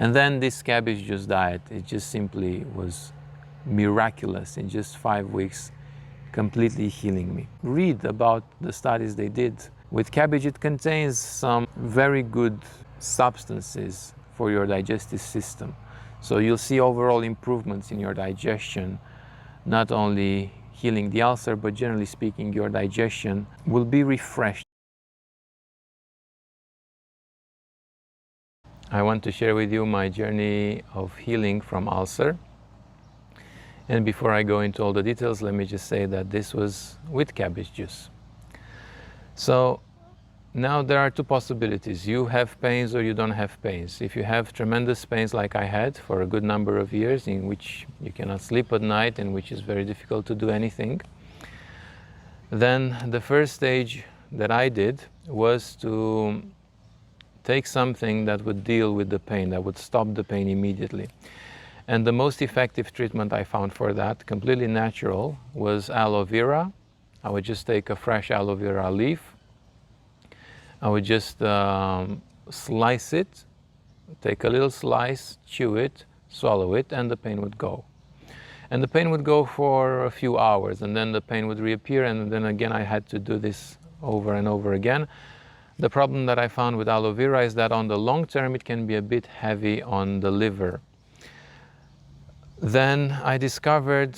And then this cabbage juice diet, it just simply was miraculous. In just 5 weeks, completely healing me. Read about the studies they did. With cabbage, it contains some very good substances for your digestive system. So you'll see overall improvements in your digestion, not only healing the ulcer, but generally speaking, your digestion will be refreshed. I want to share with you my journey of healing from ulcer. And before I go into all the details, let me just say that this was with cabbage juice. So now there are two possibilities. You have pains or you don't have pains. If you have tremendous pains like I had for a good number of years, in which you cannot sleep at night and which is very difficult to do anything, then the first stage that I did was to take something that would deal with the pain, that would stop the pain immediately. And the most effective treatment I found for that, completely natural, was aloe vera. I would just take a fresh aloe vera leaf. I would just slice it, take a little slice, chew it, swallow it, and the pain would go. And the pain would go for a few hours, and then the pain would reappear, and then again I had to do this over and over again. The problem that I found with aloe vera is that on the long term it can be a bit heavy on the liver. Then I discovered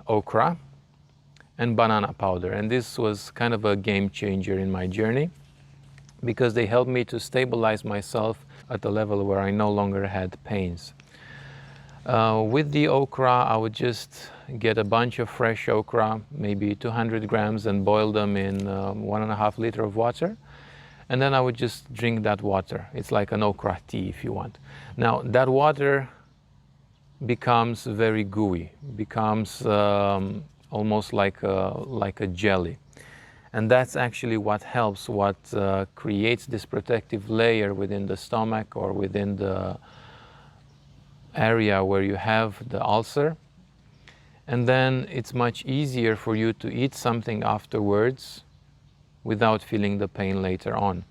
okra and banana powder, and this was kind of a game changer in my journey because they helped me to stabilize myself at the level where I no longer had pains. With the okra, I would just get a bunch of fresh okra, maybe 200 grams, and boil them in 1.5 liters of water. And then I would just drink that water. It's like an okra tea if you want. Now that water becomes very gooey, becomes almost like a jelly. And that's actually what helps, what creates this protective layer within the stomach or within the area where you have the ulcer. And then it's much easier for you to eat something afterwards without feeling the pain later on.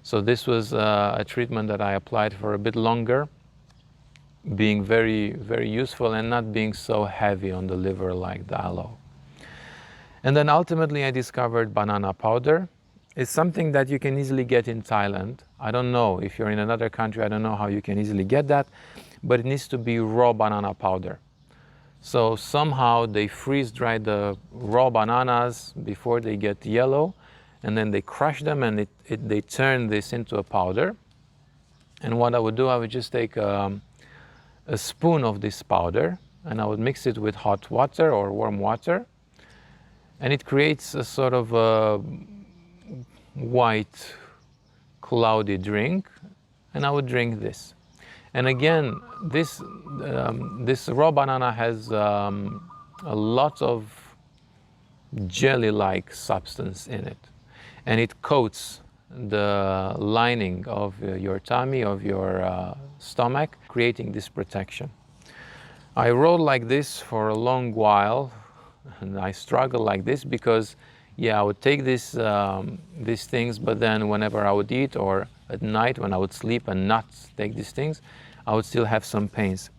So this was a treatment that I applied for a bit longer, being very, very useful and not being so heavy on the liver like the aloe. And then ultimately I discovered banana powder. It's something that you can easily get in Thailand. I don't know, if you're in another country, I don't know how you can easily get that, but it needs to be raw banana powder. So somehow they freeze dry the raw bananas before they get yellow, and then they crush them and they turn this into a powder. And what I would do, I would just take a spoon of this powder and I would mix it with hot water or warm water, and it creates a sort of a white cloudy drink, and I would drink this. And again, this raw banana has a lot of jelly-like substance in it, and it coats the lining of your tummy, of your stomach, creating this protection. I rode like this for a long while, and I struggled like this because, yeah, I would take these things, but then whenever I would eat or at night when I would sleep and not take these things, I would still have some pains.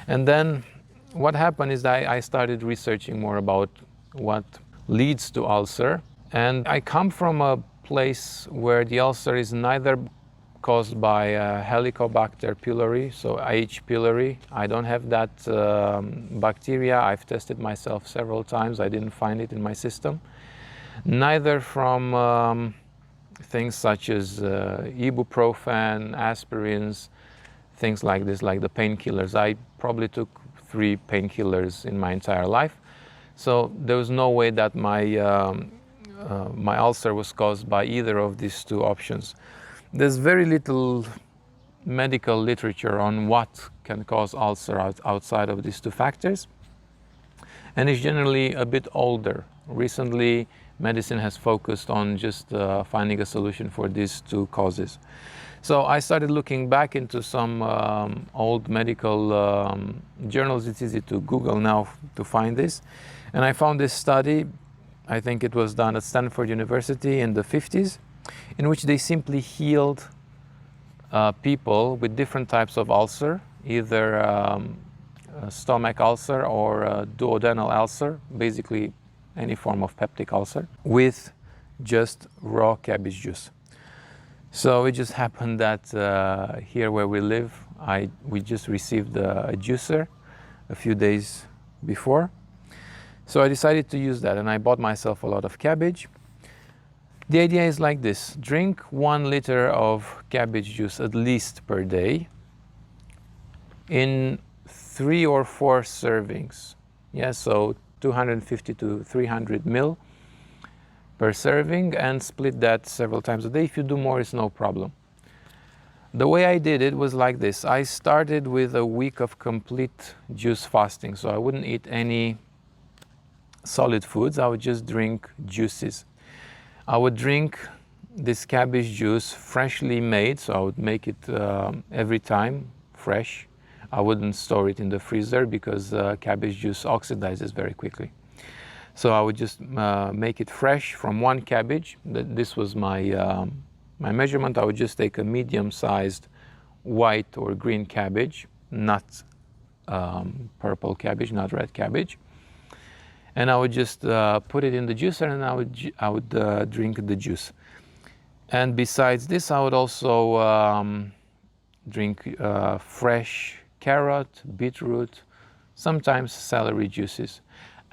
And then what happened is that I started researching more about what leads to ulcer. And I come from a place where the ulcer is neither caused by Helicobacter pylori, so H. pylori. I don't have that bacteria. I've tested myself several times. I didn't find it in my system. Neither from things such as ibuprofen, aspirins, things like this, like the painkillers. I probably took 3 painkillers in my entire life. So there was no way that my ulcer was caused by either of these 2 options. There's very little medical literature on what can cause ulcer outside of these 2 factors. And it's generally a bit older. Recently, medicine has focused on just finding a solution for these 2 causes. So I started looking back into some old medical journals. It's easy to Google now to find this. And I found this study, I think it was done at Stanford University in the 50s, in which they simply healed people with different types of ulcer either a stomach ulcer or a duodenal ulcer, basically any form of peptic ulcer, with just raw cabbage juice. So it just happened that here where we live, we just received a juicer a few days before. So I decided to use that, and I bought myself a lot of cabbage. The idea is like this: drink 1 liter of cabbage juice at least per day in 3 or 4 servings. Yeah, so 250 to 300 ml per serving, and split that several times a day. If you do more, it's no problem. The way I did it was like this. I started with a week of complete juice fasting, so I wouldn't eat any solid foods. I would just drink juices. I would drink this cabbage juice freshly made, so I would make it every time fresh. I wouldn't store it in the freezer because cabbage juice oxidizes very quickly. So I would just make it fresh from 1 cabbage. This was my measurement. I would just take a medium-sized white or green cabbage, not purple cabbage, not red cabbage. And I would just put it in the juicer, and I would drink the juice. And besides this, I would also drink fresh carrot, beetroot, sometimes celery juices.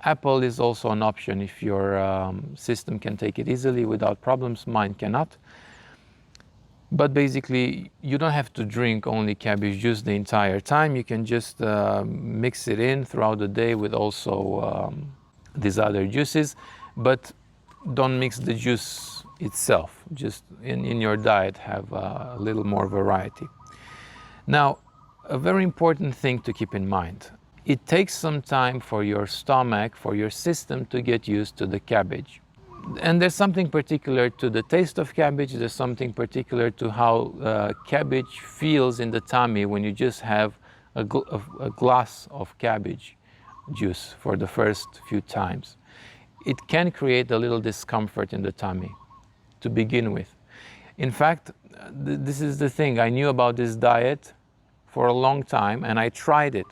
Apple is also an option if your system can take it easily without problems. Mine cannot. But basically, you don't have to drink only cabbage juice the entire time. You can just mix it in throughout the day with also these other juices, but don't mix the juice itself. Just in your diet, have a little more variety. Now, a very important thing to keep in mind: it takes some time for your stomach, for your system to get used to the cabbage. And there's something particular to the taste of cabbage. There's something particular to how cabbage feels in the tummy when you just have a glass of cabbage juice for the first few times. It can create a little discomfort in the tummy to begin with. In fact, this is the thing. I knew about this diet for a long time, and I tried it,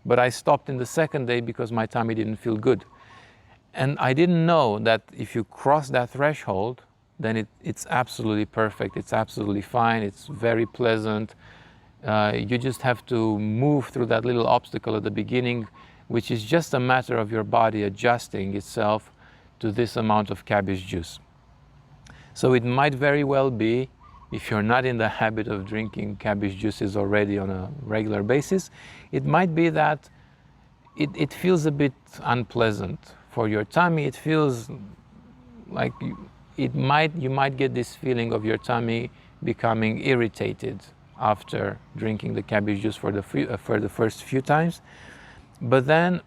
but I stopped in the second day because my tummy didn't feel good. And I didn't know that if you cross that threshold, then it's absolutely perfect. It's absolutely fine. It's very pleasant. You just have to move through that little obstacle at the beginning, which is just a matter of your body adjusting itself to this amount of cabbage juice. So it might very well be, if you're not in the habit of drinking cabbage juices already on a regular basis, it might be that it feels a bit unpleasant for your tummy. It feels like you might get this feeling of your tummy becoming irritated after drinking the cabbage juice for the first few times. But then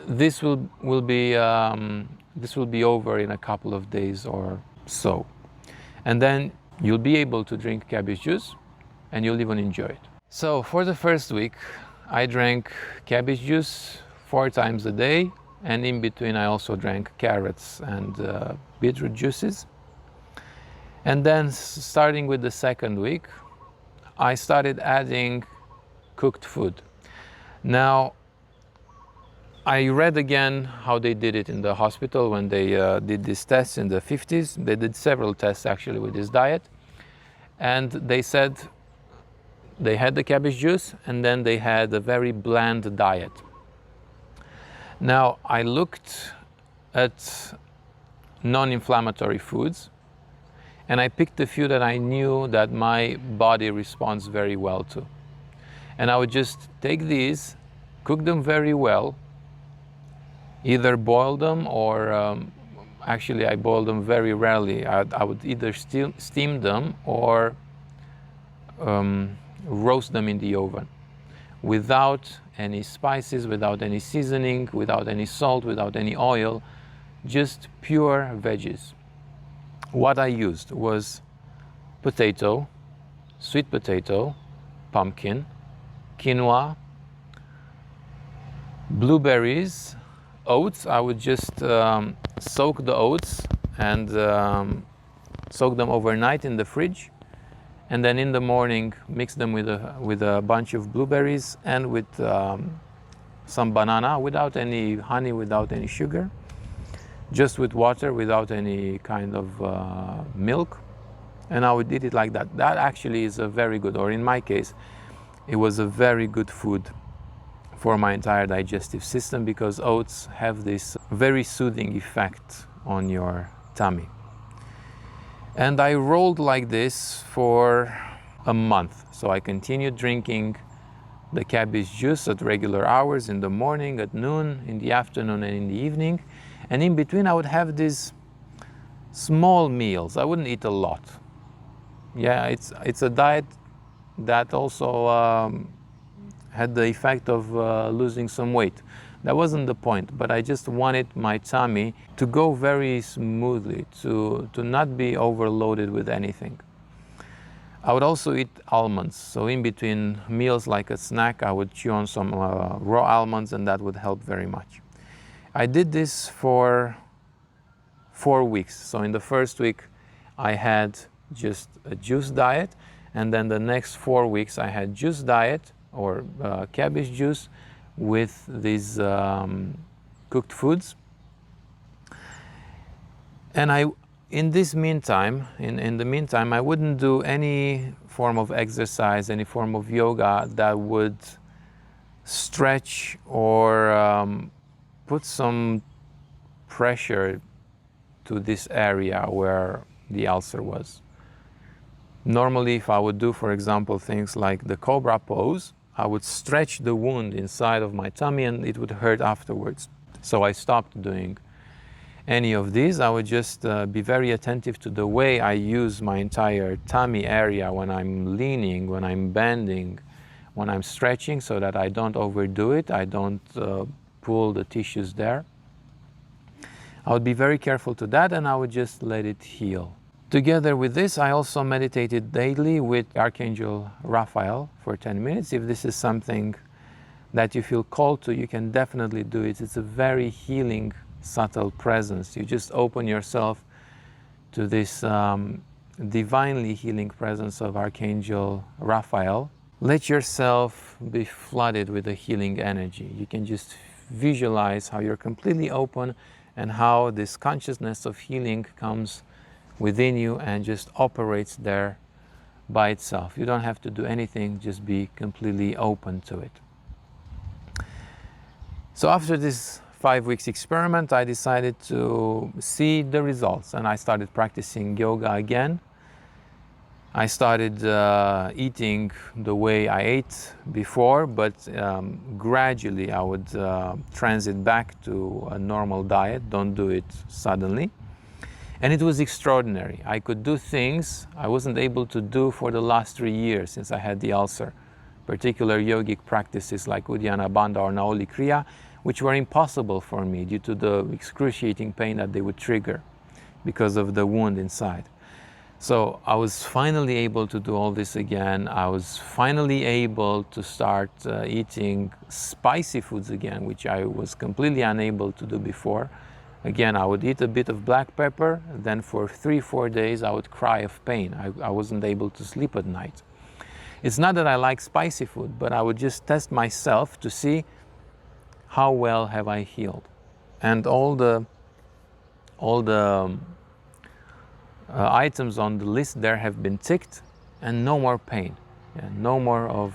this will be over in a couple of days or so, and then you'll be able to drink cabbage juice, and you'll even enjoy it. So for the first week, I drank cabbage juice 4 times a day, and in between I also drank carrots and beetroot juices. And then starting with the second week, I started adding cooked food. Now, I read again how they did it in the hospital when they did these tests in the 50s. They did several tests actually with this diet. And they said they had the cabbage juice, and then they had a very bland diet. Now, I looked at non-inflammatory foods, and I picked a few that I knew that my body responds very well to. And I would just take these, cook them very well, either boil them or actually I boil them very rarely. I would either steam them or roast them in the oven without any spices, without any seasoning, without any salt, without any oil, just pure veggies. What I used was potato, sweet potato, pumpkin, quinoa, blueberries, oats. I would just soak the oats and soak them overnight in the fridge, and then in the morning mix them with a bunch of blueberries and with some banana, without any honey, without any sugar, just with water, without any kind of milk. And I would eat it like that. That actually is a very good, or in my case, it was a very good food for my entire digestive system, because oats have this very soothing effect on your tummy. And I rolled like this for a month. So I continued drinking the cabbage juice at regular hours, in the morning, at noon, in the afternoon, and in the evening. And in between I would have these small meals. I wouldn't eat a lot. Yeah, it's a diet that also had the effect of losing some weight. That wasn't the point, but I just wanted my tummy to go very smoothly, to not be overloaded with anything. I would also eat almonds. So in between meals, like a snack, I would chew on some raw almonds, and that would help very much. I did this for 4 weeks. So in the first week, I had just a juice diet, and then the next 4 weeks I had juice diet, or cabbage juice with these cooked foods. And in the meantime, I wouldn't do any form of exercise, any form of yoga that would stretch or put some pressure to this area where the ulcer was. Normally, if I would do, for example, things like the cobra pose, I would stretch the wound inside of my tummy and it would hurt afterwards. So I stopped doing any of these. I would just be very attentive to the way I use my entire tummy area when I'm leaning, when I'm bending, when I'm stretching, so that I don't overdo it, I don't pull the tissues there. I would be very careful to that, and I would just let it heal. Together with this, I also meditated daily with Archangel Raphael for 10 minutes. If this is something that you feel called to, you can definitely do it. It's a very healing, subtle presence. You just open yourself to this divinely healing presence of Archangel Raphael. Let yourself be flooded with a healing energy. You can just visualize how you're completely open and how this consciousness of healing comes within you and just operates there by itself. You don't have to do anything, just be completely open to it. So after this 5 weeks experiment, I decided to see the results, and I started practicing yoga again. I started eating the way I ate before, but gradually I would transit back to a normal diet. Don't do it suddenly. And it was extraordinary. I could do things I wasn't able to do for the last 3 years since I had the ulcer. Particular yogic practices like Uddiyana Bandha or Naoli Kriya, which were impossible for me due to the excruciating pain that they would trigger because of the wound inside. So I was finally able to do all this again. I was finally able to start eating spicy foods again, which I was completely unable to do before. Again, I would eat a bit of black pepper, then for 3-4 days I would cry of pain. I wasn't able to sleep at night. It's not that I like spicy food, but I would just test myself to see how well have I healed. And all the items on the list there have been ticked, and no more pain. Yeah, no more of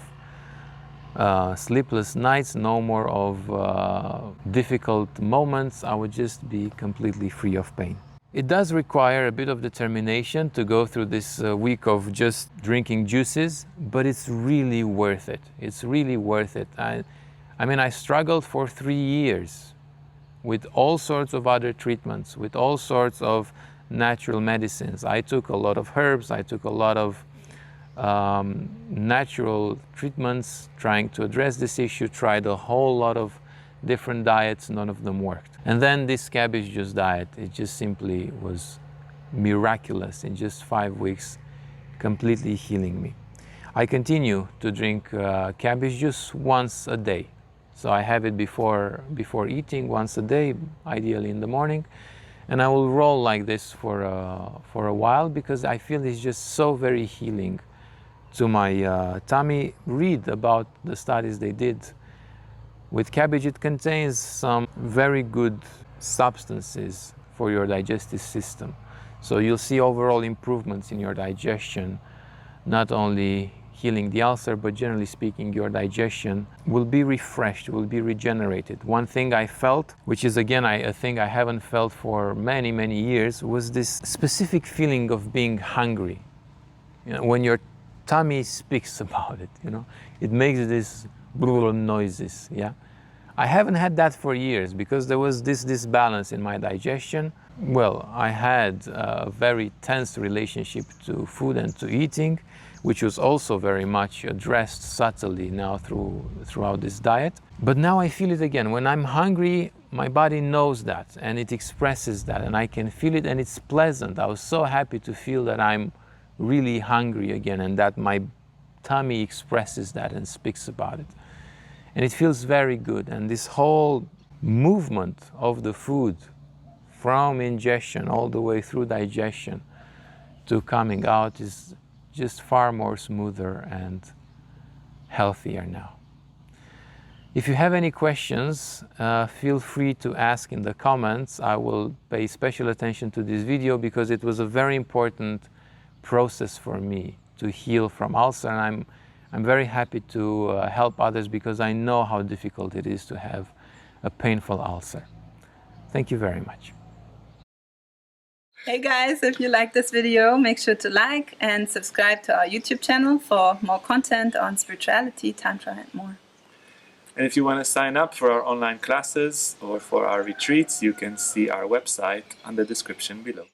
sleepless nights, no more of difficult moments. I would just be completely free of pain. It does require a bit of determination to go through this week of just drinking juices, but it's really worth it. It's really worth it. I mean, I struggled for 3 years with all sorts of other treatments, with all sorts of natural medicines. I took a lot of herbs, I took a lot of natural treatments trying to address this issue, tried a whole lot of different diets, none of them worked. And then this cabbage juice diet, it just simply was miraculous. In just 5 weeks, completely healing me. I continue to drink cabbage juice once a day. So I have it before eating once a day, ideally in the morning. And I will roll like this for a while, because I feel it's just so very healing to my tummy, read about the studies they did. With cabbage, it contains some very good substances for your digestive system. So you'll see overall improvements in your digestion, not only healing the ulcer, but generally speaking, your digestion will be refreshed, will be regenerated. One thing I felt, which is again, a thing I haven't felt for many, many years, was this specific feeling of being hungry. You know, when your tummy speaks about it, you know, it makes this noises, yeah? I haven't had that for years because there was this disbalance in my digestion. Well, I had a very tense relationship to food and to eating, which was also very much addressed subtly now throughout this diet. But now I feel it again. When I'm hungry, my body knows that and it expresses that and I can feel it and it's pleasant. I was so happy to feel that I'm really hungry again and that my tummy expresses that and speaks about it. And it feels very good. And this whole movement of the food from ingestion all the way through digestion to coming out is just far more smoother and healthier now. If you have any questions, feel free to ask in the comments. I will pay special attention to this video because it was a very important process for me to heal from ulcer, and I'm very happy to help others because I know how difficult it is to have a painful ulcer. Thank you very much. Hey guys, if you like this video, make sure to like and subscribe to our YouTube channel for more content on spirituality, Tantra and more. And if you want to sign up for our online classes or for our retreats, you can see our website on the description below.